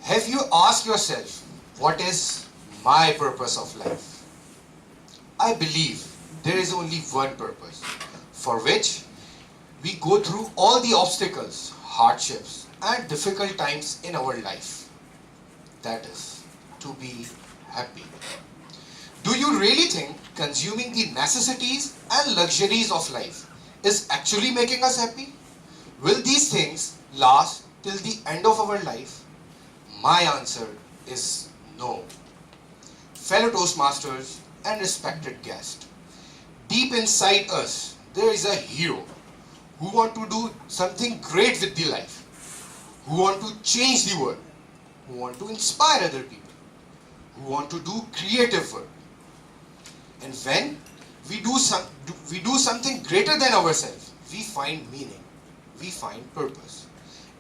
Have you asked yourself, what is my purpose of life? I believe there is only one purpose, for which we go through all the obstacles, hardships, and difficult times in our life. That is, to be happy. Do you really think consuming the necessities and luxuries of life is actually making us happy? Will these things last till the end of our life? My answer is no. Fellow Toastmasters and respected guests, deep inside us, there is a hero who want to do something great with the life, who want to change the world, who want to inspire other people, who want to do creative work. And when we do something greater than ourselves, we find meaning, we find purpose.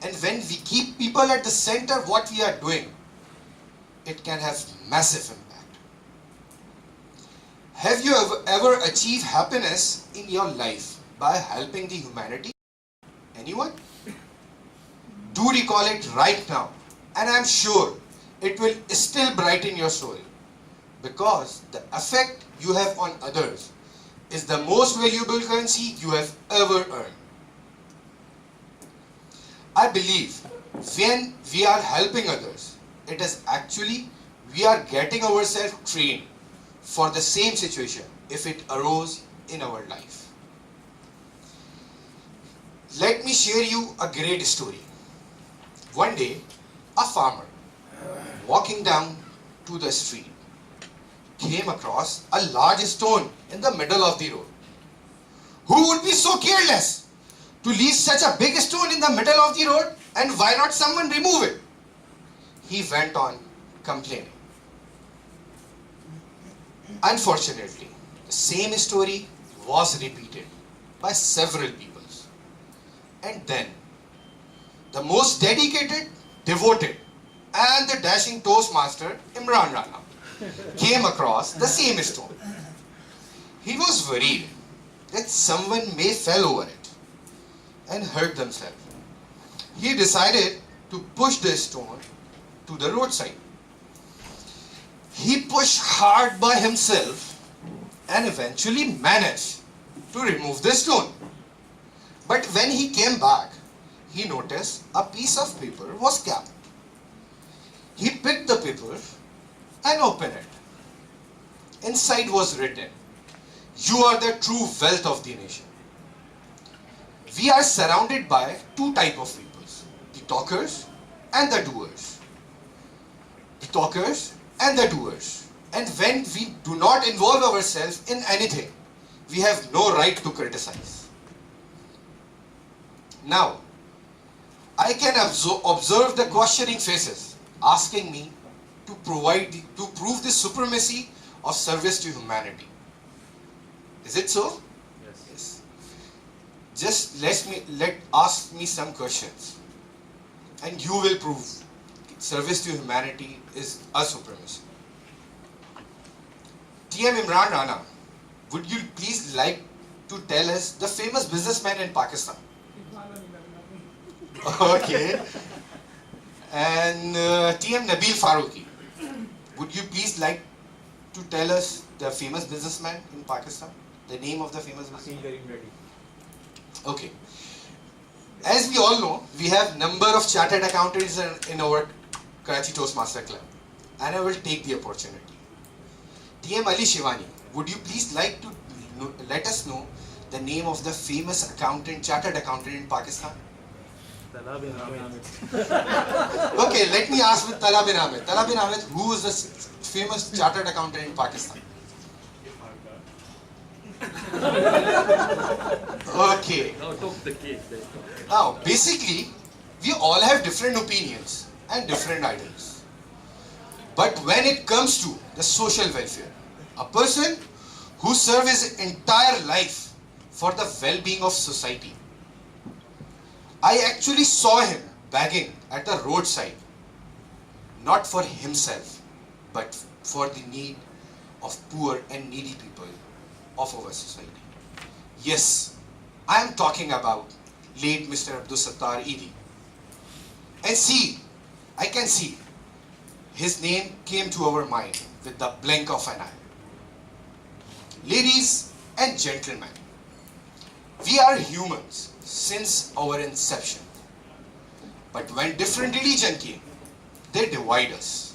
And when we keep people at the center of what we are doing, it can have massive impact. Have you ever achieved happiness in your life by helping the humanity? Anyone? Do recall it right now, and I'm sure it will still brighten your soul, because the effect you have on others is the most valuable currency you have ever earned. I believe when we are helping others, it is actually we are getting ourselves trained for the same situation if it arose in our life. Let me share you a great story. One day, a farmer walking down to the street came across a large stone in the middle of the road. Who would be so careless to leave such a big stone in the middle of the road, and why not someone remove it? He went on complaining. Unfortunately, the same story was repeated by several people. And then, the most dedicated, devoted, and the dashing Toastmaster, Imran Rana, came across the same stone. He was worried that someone may fall over it and hurt themselves. He decided to push the stone to the roadside. He pushed hard by himself and eventually managed to remove the stone. But when he came back, he noticed a piece of paper was kept. He picked the paper and opened it. Inside was written, "You are the true wealth of the nation." We are surrounded by two types of people, the talkers and the doers. The talkers and the doers. And when we do not involve ourselves in anything, we have no right to criticize. Now, I can observe the questioning faces asking me to prove the supremacy of service to humanity. Is it so? Yes. Just ask me some questions, and you will prove service to humanity is a supremacy. TM Imran Rana, would you please like to tell us the famous businessman in Pakistan? Okay. And TM Nabil Faruqi, would you please like to tell us the famous businessman in Pakistan? The name of the famous businessman? Okay. As we all know, we have number of chartered accountants in our Karachi Toastmaster Club, and I will take the opportunity. TM Ali Shivani, would you please like to let us know the name of the famous chartered accountant in Pakistan? Tala bin Ahmed. Okay, let me ask with Tala bin Ahmed. Tala bin Ahmed, who is the famous chartered accountant in Pakistan? Okay. Now talk the case. Now, basically, we all have different opinions and different ideals. But when it comes to the social welfare, a person who serves his entire life for the well-being of society, I actually saw him begging at the roadside, not for himself, but for the need of poor and needy people of our society. Yes, I am talking about late Mr. Abdul Sattar Eidi. And see, I can see his name came to our mind with the blink of an eye. Ladies and gentlemen, we are humans since our inception. But when different religion came, they divide us.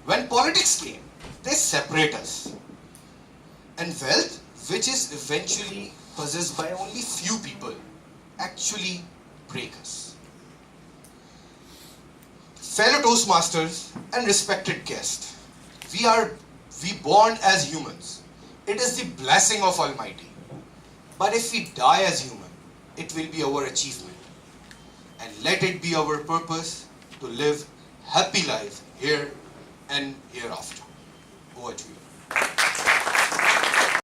When politics came, they separate us. And wealth, which is eventually possessed by only few people, actually break us. Fellow Toastmasters and respected guests, we born as humans. It is the blessing of Almighty. But if we die as human, it will be our achievement. And let it be our purpose to live happy life here and hereafter. Over to you.